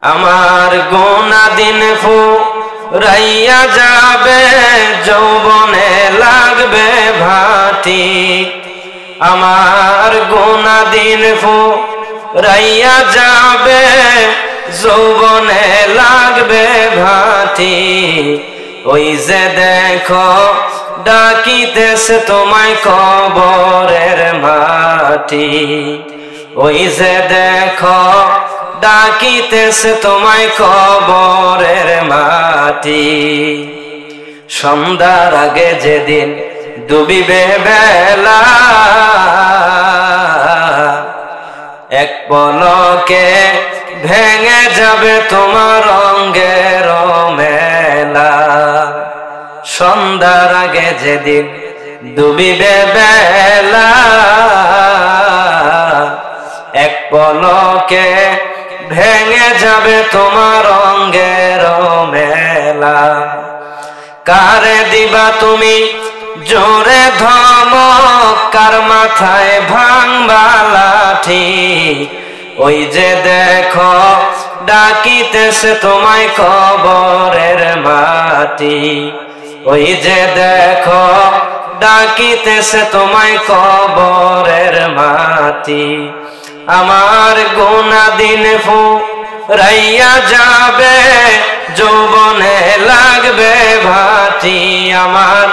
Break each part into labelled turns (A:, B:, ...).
A: আমার গোনা দিন ফুরাইয়া যাবে, যৌবনে লাগবে ভাটি। আমার গোনা দিন ফুরাইয়া যাবে, যৌবনে লাগবে ভাটি। ওই যে দেখো ডাকিতেছে তোমায় কবরের মাটি। ওই যে দেখো ডাকিতেছে তোমায় কবরের মাটি। সন্ধ্যার আগে যেদিন ডুবিবে বেলা, এক পলকে ভেঙে যাবে তোমার অঙ্গের মেলা। সন্ধ্যার আগে যেদিন ডুবিবে বেলা, এক পলকে ভেঙে যাবে তোমার অঙ্গের মেলা। কারে দিবা তুমি জোরে ধমক, কার মাথায় ভাঙবা লাঠি। ওই যে দেখো ডাকিতেছে তোমায় কবরের মাটি। ওই যে দেখো ডাকিতেছে তোমায় কবরের মাটি। আমার গোনা দিন ফুরাইয়া যাবে, যৌবনে লাগবে ভাটি। আমার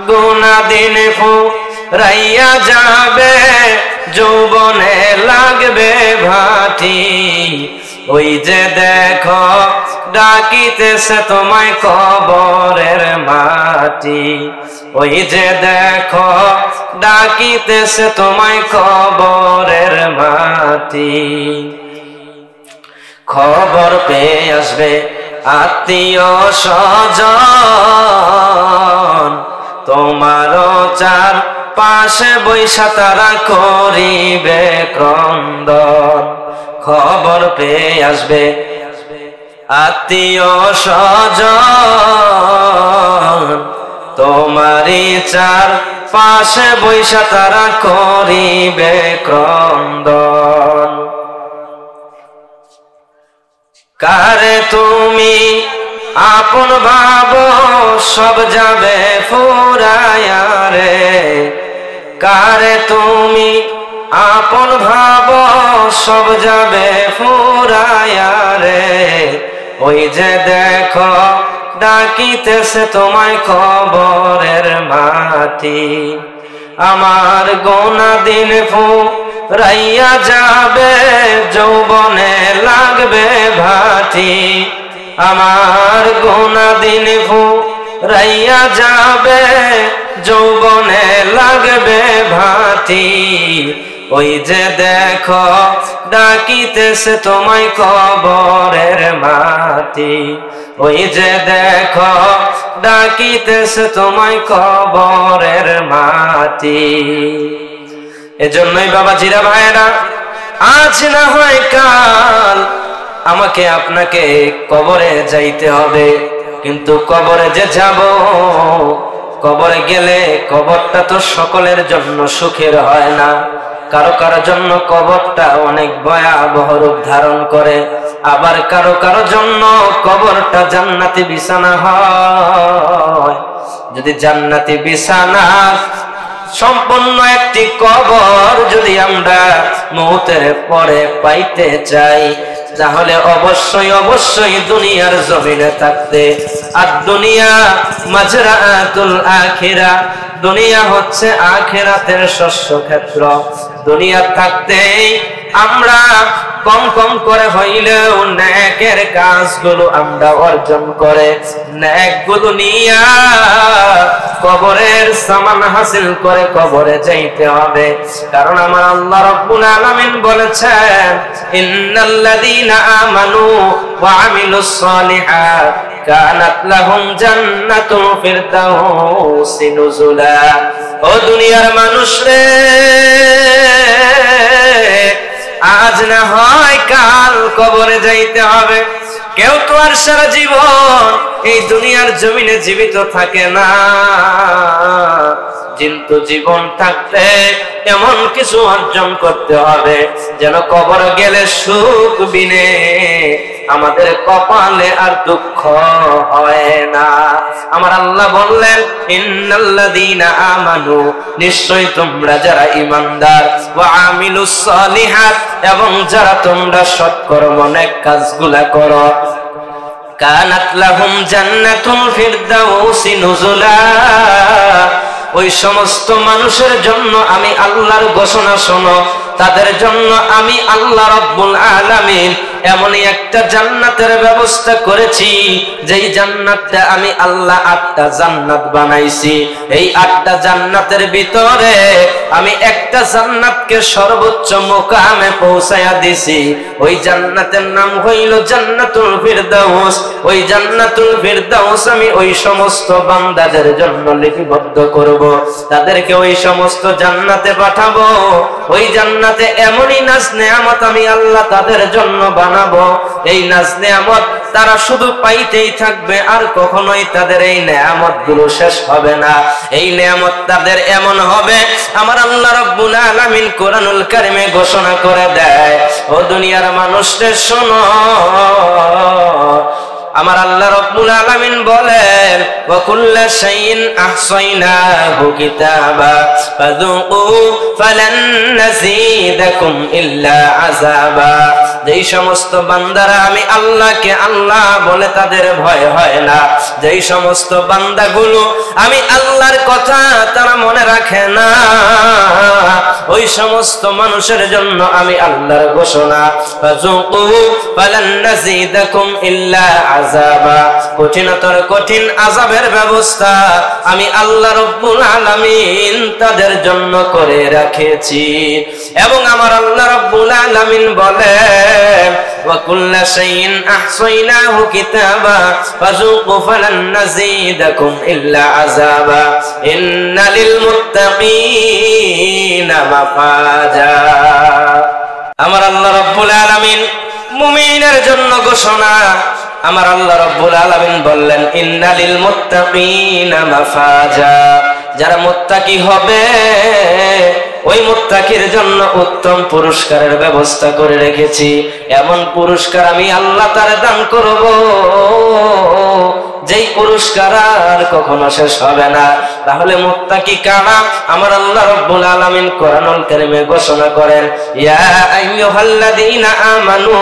A: গোনা দিন ফুরাইয়া যাবে, যৌবনে লাগবে ভাটি। ওই যে দেখো ডাকিতেছে তোমায় কবরের মাটি। ওই যে দেখো ডাকিতেছে তোমায় কবরের মাটি। খবর পেয়ে আসবে আত্মীয় স্বজন, তোমারও চার পাশে বৈশা তারা করিবে ক্রন্দন। খবর পেয়ে আসবে আত্মীয় স্বজন, তোমারই চার পাশে বৈশা তারা করিবে ক্রন্দন। কারে তুমি আপন ভাবো, সব যাবে ফুরায়া রে। কারে তুমি আপন ভাবো, সব যাবে ফুরায়া রে। ওই যে দেখো ডাকিতেছে তোমায় কবরের মাটি। আমার গোনা দিন ফুরাইয়া যাবে, যৌবনে লাগবে ভাটি। আমার গোনা দিন ফুরাইয়া যাবে, যৌবনে লাগবে ভাটি। ওই যে দেখো ডাকিতেছে তোমায় কবরের মাটি। ওই যে দেখো ডাকিতেছে তোমায় কবরের মাটি। এজন্যই বাবাজিরা ভাইরা, আজ না হয় কাল আমাকে আপনাকে কবরে যাইতে হবে। কিন্তু কবরে যে যাব, কবরে গেলে কবরটা তো সকলের জন্য সুখের হয় না। কারো কারো জন্য কবরটা অনেক ভয়াবহ রূপ ধারণ করে, আবার কারো কারো জন্য কবরটা জান্নাতি বিছানা হয়। যদি জান্নাতি বিছানা সম্পন্ন একটি কবর যদি আমরা মওতের পরে পাইতে চাই, তাহলে অবশ্যই অবশ্যই দুনিয়ার জমিনে থাকতে। আর দুনিয়া মাজরাতুল আখিরা, দুনিয়া হচ্ছে আখিরাতের শস্য ক্ষেত্র। দুনিয়া থাকতেই আমরা কম কম করে হইলেও নেকের কাজগুলো আমরা অর্জন করে নেকগুলো নিয়া কবরের সামান হাসিল করে কবরে যাইতে হবে। কারণ আমার আল্লাহ রাব্বুল আলামিন বলেছেন, ইন্নাল্লাযীনা আমানু ওয়া আমিলুস সালিহাত কানাত লাহুম জান্নাতুল ফিরদাউসি নুজুলা। ও দুনিয়ার মানুষ রে, আজ না হয় কাল কবরে যাইতে হবে। কেউ তো আর সারা জীবন এই দুনিয়ার জমিনে জীবিত থাকে না। কিন্তু জীবন থাকতে এমন কিছু অর্জন করতে হবে যেন কবরে গেলে সুখ বিনে আমাদের কপালে আর দুঃখ হয় না। আমার আল্লাহ বললেন ইন্নাল্লাযীনা আমানু, নিশ্চয়ই তোমরা যারা ঈমানদার, ওয়া আমিলুস সালিহাত, এবং যারা তোমরা সৎকর্ম নেক কাজগুলা করো, কানাত লাহুম জান্নাতুল ফিরদাউসি নুজুলা, ওই সমস্ত মানুষের জন্য আমি আল্লাহর ঘোষণা শোনো, তাদের জন্য আমি আল্লাহ রাব্বুল আলামিন এমনই একটা জান্নাতের ব্যবস্থা করেছি, যেই জান্নাতটা আমি আল্লাহ 8টা জান্নাত বানাইছি। এই 8টা জান্নাতের ভিতরে আমি একটা জান্নাতকে সর্বোচ্চ মুকামে পৌঁছায়া দিছি। ওই জান্নাতের নাম হইল জান্নাতুল ফিরদাউস। ওই জান্নাতুল ফিরদাউস আমি ওই সমস্ত বান্দাদের জন্য লিপিবদ্ধ করব, তাদেরকে ওই সমস্ত জান্নাতে পাঠাবো। ওই জান্নাতে এমনই নাজ নেয়ামত আমি আল্লাহ তাদের জন্য বানাবো, এই নাজ নেয়ামত তারা শুধু পাইতেই থাকবে, আর কখনোই তাদের এই নেয়ামত গুলো শেষ হবে না। এই নেয়ামত তাদের এমন হবে, আমার আল্লাহ রাব্বুল আলামিন কোরআনুল কারীমে ঘোষণা করে দেয়, ও দুনিয়ার মানুষদের শোনো, আমার আল্লাহ রাব্বুল আলামিন বলেন ওয়া কুল্লা শাইইন আহসাইনাহু কিতাবা ফাযুকু ফালান নাযীদাকুম ইল্লা আযাবা। যেই সমস্ত বান্দারা আমি আল্লাহকে আল্লাহ বলে তাদের ভয় হয় না, যেই সমস্ত বান্দাগুলো আমি আল্লাহর কথা তারা মনে রাখে না, ওই সমস্ত মানুষের জন্য আমি আল্লাহর ঘোষণা ফাযুকু ফালান নাযীদাকুম ইল্লা আযাবা, কঠিনতর কঠিন আযাবের ব্যবস্থা আমি আল্লাহ রাব্বুল আলামিন তাদের জন্য করে রেখেছি। এবং আমার আল্লাহ রাব্বুল আলামিন বলেন ওয়া কুল্লা শাইইন আহসাইনাহু কিতাবা ফাযুকু ফালান নাযীদাকুম ইল্লা আযাবা ইন্না লিল মুত্তাকিনা মাফাজা। আমার আল্লাহ রাব্বুল আলামিন মুমিনের জন্য ঘোষণা, আমার আল্লাহ রাব্বুল আলামিন বললেন ইন্না লিল মুত্তাকিনা মাফাজা, যারা মুত্তাকি হবে ওই মুত্তাকির জন্য উত্তম পুরস্কারের ব্যবস্থা করে রেখেছি। এমন পুরস্কার আমি আল্লাহ তারে দান করব, যেই পুরস্কার আর কখনো শেষ হবে না। তাহলে মুত্তাকি কারা? আমার আল্লাহ রাব্বুল আলামিন কোরআনুল কারীমে ঘোষণা করেন ইয়া আইয়ুহাল্লাযীনা আমানু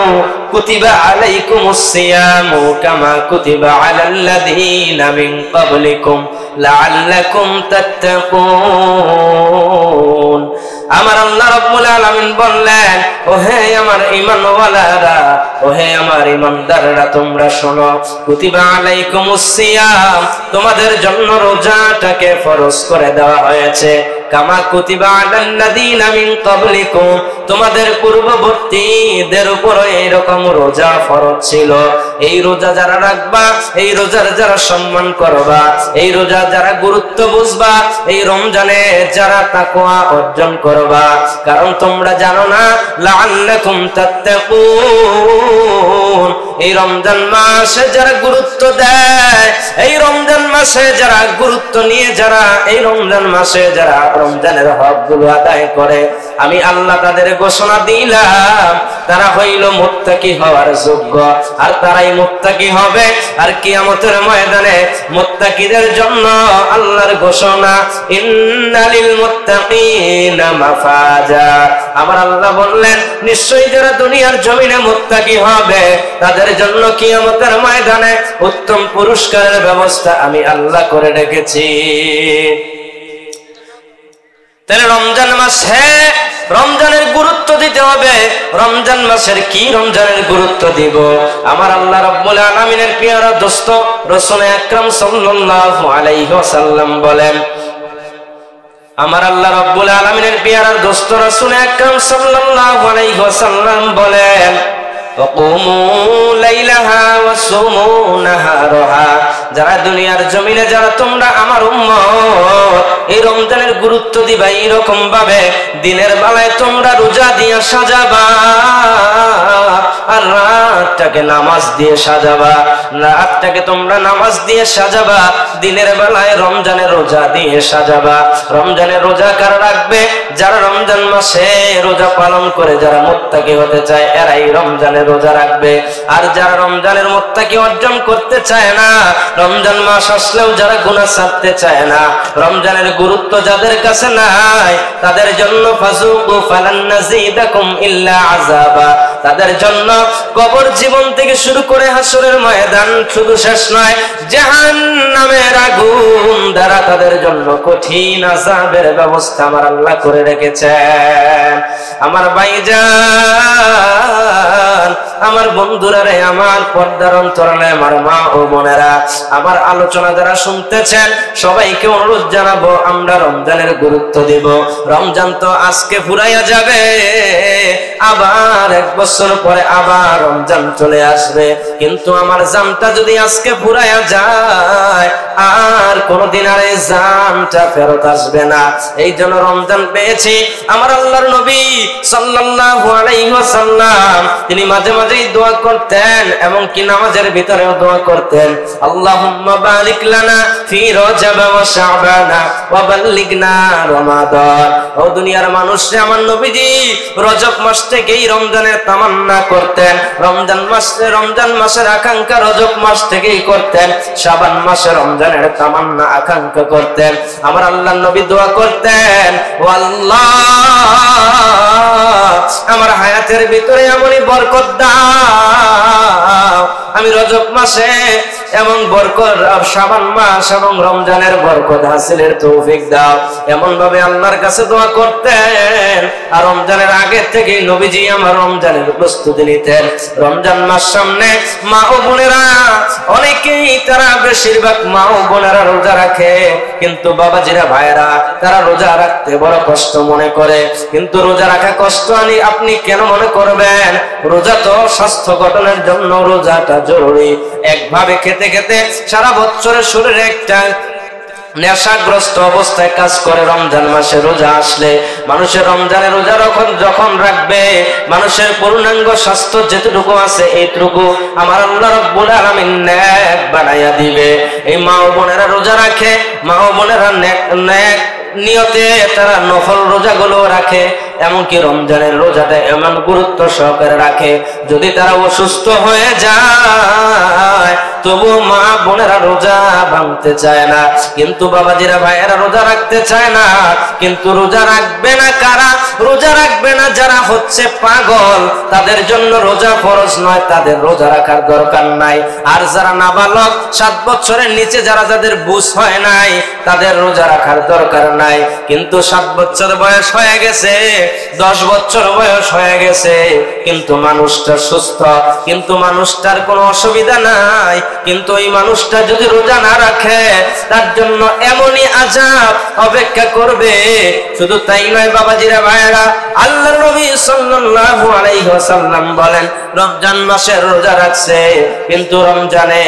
A: কুতিবা আলাইকুমুস সিয়ামু কামা কুতিবা আলাল্লাযীনা মিন ক্বাবলিকুম লাআল্লাকুম তাত্তাকুন। আমার আল্লাহ রাব্বুল আলামিন বললেন ও হে আমার ঈমানওয়ালারা, ও হে আমার ঈমানদাররা, তোমরা শোনো, কুতিবা আলাইকুমুস সিয়াম, তোমাদের জন্য রোজাটাকে ফরজ করে দেওয়া হয়েছে, কামা কুতিবা আলাল্লাযীনা মিন ক্বাবলিকুম, তোমাদের পূর্ববর্তীদের উপর এইরকম রোজা ফরজ ছিল। এই রোজা যারা রাখবা, এই রোজার যারা সম্মান করবা, এই রোজা যারা গুরুত্ব বুঝবা, এই রমজানে যারা তাকওয়া অর্জন করবা, কারণ তোমরা জানো না লাআল্লাকুম তাত্তাকুন, এই রমজান মাসে যারা গুরুত্ব দেয়, এই রমজান মাসে যারা গুরুত্ব নিয়ে যারা এই রমজান মাসে যারা রমজানের হকগুলো আদায় করে, আমি আল্লাহ তাদের ঘোষণা দিলাম তারা হইল মুত্তাকি হওয়ার যোগ্য, আর তারাই মুত্তাকি হবে। আর কিয়ামতের ময়দানে মুত্তাকিদের জন্য আল্লাহর ঘোষণা ইন্নালিল মুত্তাকিনা মাফাজা। আমার আল্লাহ বললেন নিশ্চয়ই যারা দুনিয়ার জমিনে মুত্তাকি হবে তাদের জন্য কিয়ামতের ময়দানে উত্তম পুরস্কারের ব্যবস্থা আমি আল্লাহ করে রেখেছি। তাহলে রমজান মাসে রমজানের গুরুত্ব দিতে হবে। রমজান মাসের কি রমজানের গুরুত্ব দিব? আমার আল্লাহ রাব্বুল আলামিনের প্রিয় দোস্ত রাসূল আকরাম সাল্লাল্লাহু আলাইহি ওয়াসাল্লাম বলেন, আমার আল্লাহ রাব্বুল আলামিনের প্রিয় দোস্ত রাসূল আকরাম সাল্লাল্লাহু আলাইহি ওয়াসাল্লাম বলেন ওয়াকুমু লাইলাহা ওয়াসুমু নাহারাহা, যারা দুনিয়ার জমিনে যারা তোমরা আমার উম্মত, এই রমজানের গুরুত্ব দিবা এইরকম ভাবে দিনের বেলায় তোমরা রোজা দিয়ে সাজাবা আর রাতটাকে নামাজ দিয়ে সাজাবা, রাতটাকে তোমরা নামাজ দিয়ে সাজাবা, দিনের বেলায় রমজানের রোজা দিয়ে সাজাবা। রমজানের রোজা কারা রাখবে? যারা রমজান মাসে রোজা পালন করে যারা মুত্তাকি হতে চায় এরাই রমজানের রোজা রাখবে। আর যারা রমজানের মুত্তাকি অর্জন করতে চায় না, রমজান মাস আসলেও যারা গুনাহ ছাড়তে চায় না, রমজানের গুরুত্ব যাদের কাছে নাই, তাদের জন্য ফাযুকু ফালান নাযীদাকুম ইল্লা আযাবা, তাদের জন্য কবর জীবন থেকে শুরু করে হাসরের ময়দান শুধু শেষ নয়, জাহান্নামের আগুন দ্বারা তাদের জন্য কঠিন আযাবের ব্যবস্থা আমার আল্লাহ করে রেখেছেন। আমার ভাইজান, আমার বন্ধুরা রে, আমার পর্দার অন্তরালে আমার মা ও বোনেরা, আমার আলোচনা যারা শুনতেছেন সবাইকে অনুরোধ জানাবো আমরা রমজানের গুরুত্ব দেব। রমজান তো আজকে ফুরাইয়া যাবে, আবার এক বছর পরে আবার রমজান চলে আসবে, কিন্তু আমার জানটা যদি আজকে ফুরাইয়া যায় আর কোনদিন আর এই জানটা ফেরত আসবে না। এই জন্য রমজান পেয়েছি। আমার আল্লাহর নবী সাল্লাল্লাহু আলাইহি ওয়াসাল্লাম তিনি মাঝে মাঝেই দোয়া করতেন, এবং কি নামাজের ভিতরেও দোয়া করতেন, আল্লাহুম্মা বারিক লানা ফি রজব ওয়া শাবান ওয়া বাল্লিগনা রমাদান। ও দুনিয়ার মানুষরা, আমার নবীজি রজব মাস থেকেই রমজানের তামান্না করতেন, রমজান মাসের আকাঙ্ক্ষা রজব মাস থেকেই করতেন, শাবান মাসে রমজানের তামান্না আকাঙ্ক্ষা করতেন। আমার আল্লাহর নবী দোয়া করতেন, ও আল্লাহ আমার হায়াতের ভিতরে এমনই বরকত দাও, আমি রজব মাসে এবং বরকত শাবান মাস এবং রমজানের বরকত হাসিলের তৌফিক দাও। এমন ভাবে আল্লাহর কাছে দোয়া করতেন। আর রমজানের আগে থেকে নবীজি আমার রমজানের প্রস্তুতি নিতেন। রমজান মাস সামনে, মা ও বোনেরা অনেকেই, তারা বেশিরভাগ মা ও বোনেরা রোজা রাখে, কিন্তু বাবাজিরা ভাইরা তারা রোজা রাখতে বড় কষ্ট মনে করে। কিন্তু রোজা রাখা কষ্ট আপনি কেন মনে করবেন? রোজা তো স্বাস্থ্য গঠনের জন্য রোজাটা জরুরি। একভাবে খেতে খেতে সারা বছরের শরীরে একটা নেশাগ্রস্ত অবস্থায় কাজ করে। রমজান মাসে রোজা আসলে মানুষের রমজানে রোজা যখন রাখবে, মানুষের পূর্ণাঙ্গ স্বাস্থ্য যেটুকু আছে এইটুকু আমার আল্লাহ রাব্বুল আলামিন নেক বানাইয়া দিবে। এই মা ও বোনেরা রোজা রাখে, মা ও বোনেরা নেক নিয়তে তারা নফল রোজাগুলো রাখে, এমনকি রমজানের রোজাটা এমন গুরুত্ব সহকারে রাখে, যদি তারা অসুস্থ হয়ে যায় তবু মা বোনেরা রোজা ভাঙতে চায় না, কিন্তু বাবাজিরা ভাইয়েরা রোজা রাখতে চায় না। কিন্তু রোজা রাখবে না কারা? রোজা রাখবে না যারা হচ্ছে পাগল, তাদের জন্য রোজা ফরজ নয়, তাদের রোজা রাখার দরকার নাই। আর যারা নাবালক 7 বছরের নিচে যাদের বুঝ হয় নাই, তাদের রোজা রাখার দরকার নাই। কিন্তু 7 বছর বয়স হয়ে গেছে, 10 বছর বয়স হয়ে গেছে, কিন্তু মানুষটা সুস্থ, কিন্তু মানুষটার কোনো অসুবিধা নাই, কিন্তু এই মানুষটা যদি রোজা না রাখে তার জন্য এমনই আযাব অপেক্ষা করবে। শুধু তাই নয় বাবাজিরা ভাইয়েরা, আল্লাহর নবী সাল্লাল্লাহু আলাইহি ওয়াসাল্লাম বলেন, রমজান মাসে রোজা রাখছে কিন্তু রমজানে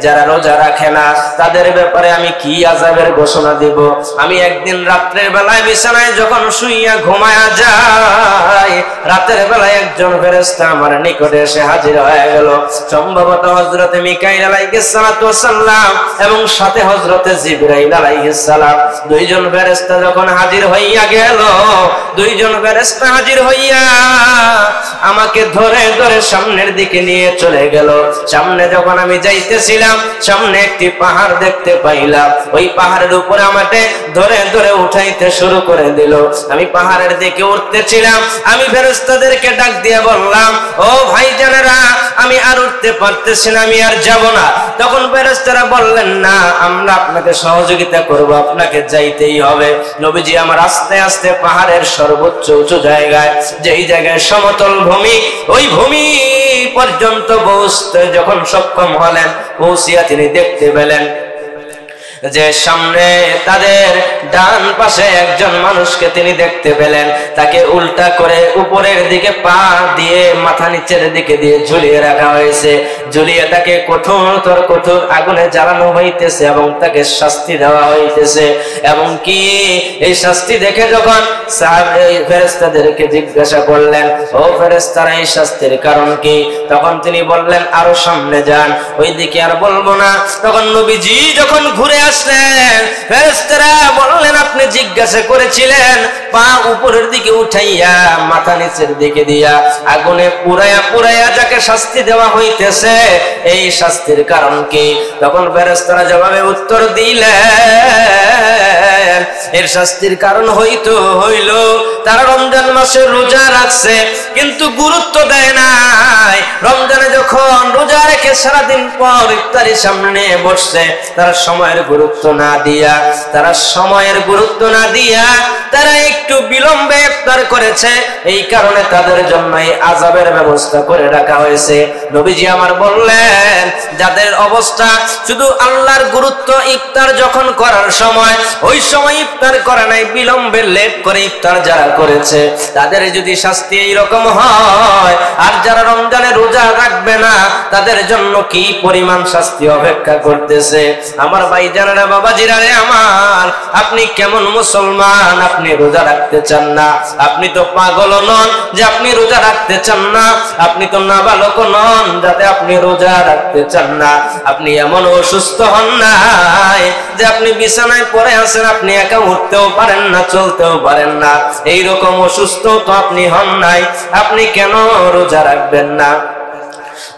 A: যারা রোজা রাখে না তাদের ব্যাপারে আমি কি আযাবের ঘোষণা দেব। আমি একদিন রাত্রের বেলায় বিছানায় যখন শুইয়া ঘুমায়া যাই, রাতের বেলায় একজন ফেরেশতা আমার নিকটে এসে হাজির হয়ে গেল। সম্ভবত হযরতে মিকাইল আলাইহিস সালাতু ওয়াস সালাম এবং সাথে হযরতে জিবরাইল আলাইহিস সালাম, দুইজন ফেরেশতা যখন হাজির হইয়া গেল, দুইজন ফেরেশতা হাজির হইয়া আমাকে ধরে ধরে সামনের দিকে নিয়ে চলে গেল। সামনে যখন আমি যাইতেছিলাম, সামনে একটি পাহাড় দেখতে পাইলাম। ওই পাহাড়ের উপরে আমাকে ধরে ধরে উঠাইতে শুরু করে দিল। আমি পাহাড়ের দিকে উঠতেছিলাম, আমি ফেরেশতাদেরকে ডাক দিয়ে বললাম, ও ভাইজানেরা, আমি আর উঠতে পারতেছি না, আমি আর যাব না। তখন ফেরেশতারা বললেন, না, আমরা আপনাকে সহযোগিতা করব, আপনাকে যাইতেই হবে। নবীজি আমার আস্তে আস্তে পাহাড়ের সর্বোচ্চ উঁচু জায়গায়, যেই জায়গায় সমতল ভূমি, ওই ভূমি পর্যন্ত পৌঁছতে যখন সক্ষম হলেন, পৌঁছিয়া তিনি দেখতে পেলেন যে সামনে তাদের ডান পাশে একজন মানুষকে তিনি দেখতে পেলেন। তাকে উল্টা করে উপরের দিকে পা দিয়ে মাথা নিচের দিকে দিয়ে ঝুলিয়ে রাখা হয়েছে। ঝুলিয়ে তাকে কঠোর আগুনে জ্বালানো হইতেছে এবং তাকে শাস্তি দেওয়া হইতেছে। এবং কি এই শাস্তি দেখে যখন ফেরেশতাদেরকে জিজ্ঞাসা করলেন, ও ফেরেশতারা এই শাস্তির কারণ কি? তখন তিনি বললেন, আরো সামনে যান, ওইদিকে আর বলবো না। তখন নবীজি যখন ঘুরে আসলেন, ফেরেশতারা বললেন, আপনি জিজ্ঞাসা করেছিলেন পা উপরের দিকে উঠাইয়া মাথা নিচের দিকে দিয়া আগুনে পুরাইয়া যাকে শাস্তি দেওয়া হইতেছে, এই শাস্তির কারণ কি? তখন ফেরেশতারা জবাবে উত্তর দিলেন, এর শাস্তির কারণ হইল তারা রমজান মাসে রোজা রাখছে কিন্তু গুরুত্ব দেয় নাই। রমজানে যখন রোজা রেখে সারাদিন পর ইফতারের সামনে বসছে, তারা সময়ের গুরুত্ব না দিয়া তারা একটু বিলম্বে ইফতার করেছে। এই কারণে তাদের জন্য এই আযাবের ব্যবস্থা করে রাখা হয়েছে। নবীজি আমার বললেন, যাদের অবস্থা শুধু আল্লাহর গুরুত্ব, ইফতার যখন করার সময় ওই সময় ইফতার করে নাই, বিলম্বে লেট করে ইফতার যারা করেছে, তাদের যদি শাস্তি এইরকম হয়, আর যারা রমজানে রোজা রাখবে না তাদের জন্য কি পরিমাণ শাস্তি অপেক্ষা করতেছে। আমার ভাইজানেরা, বাবাজিরা রে আমার, আপনি কেমন মুসলমান? আপনি রোজা রাখতে চান না? আপনি তো পাগল নন যে আপনি রোজা রাখতে চান না, আপনি তো নাবালক নন যাতে আপনি রোজা রাখতে চান না। আপনি এমন অসুস্থ হন নাই যে আপনি বিছানায় পড়ে আছেন, আপনি একা উঠতেও পারেন না, চলতেও পারেন না, এইরকম অসুস্থ তো আপনি হন নাই। আপনি কেন রোজা রাখবেন না?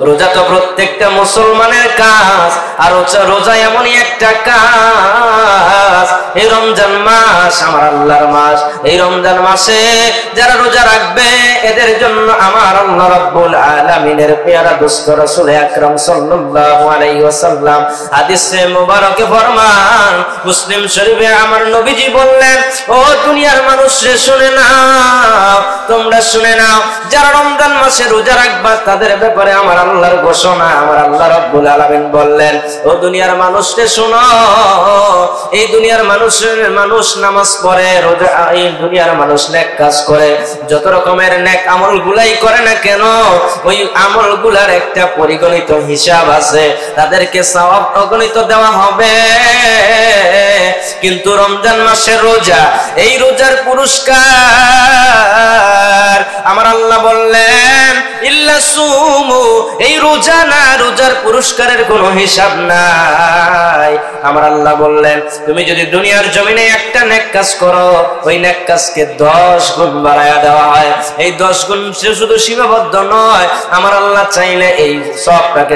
A: রোজা তো প্রত্যেকটা মুসলমানের কাজ। আর রোজা এমনই একটা কাজ, এই রমজান মাস আমার আল্লাহর মাস। এই রমজান মাসে যারা রোজা রাখবে এদের জন্য আমার আল্লাহ রাব্বুল আলামিনের পেয়ারা দোস্ত রাসূল আকরাম সাল্লাল্লাহু আলাইহি ওয়াসাল্লাম হাদিসে মুবারকে ফরমান, মুসলিম শরীফে আমার নবীজি বললেন, ও দুনিয়ার মানুষরা শুনে নাও, তোমরা শুনে নাও, যারা রমজান মাসে রোজা রাখবা তাদের ব্যাপারে আমার আল্লাহর ঘোষণা। আমার আল্লাহ রাব্বুল আলামিন বললেন, ও দুনিয়ার মানুষরা শোনো, এই দুনিয়ার মানুষ নামাজ পড়ে, রোজা, এই দুনিয়ার মানুষ নেক কাজ করে, যত রকমের নেক আমলগুলাই করে না কেন, ওই আমলগুলার একটা পরিগণিত হিসাব আছে, তাদেরকে সওয়াব অগণিত দেওয়া হবে। কিন্তু রমজান মাসের রোজা, এই রোজার পুরস্কার আমার আল্লাহ বললেন, ইল্লা সুমু, এই রোজা না, রোজার পুরস্কারের কোনো হিসাব নাই। আমার আল্লাহ বললেন, তুমি যদি দুনিয়ার জমিনে একটা নেক কাজ করো, ওই নেক কাজকে 10 গুণ বাড়ায়া দেওয়া হয়। এই 10 গুণ শুধু সীমাবদ্ধ নয়, আমার আল্লাহ চাইলে এই সবটাকে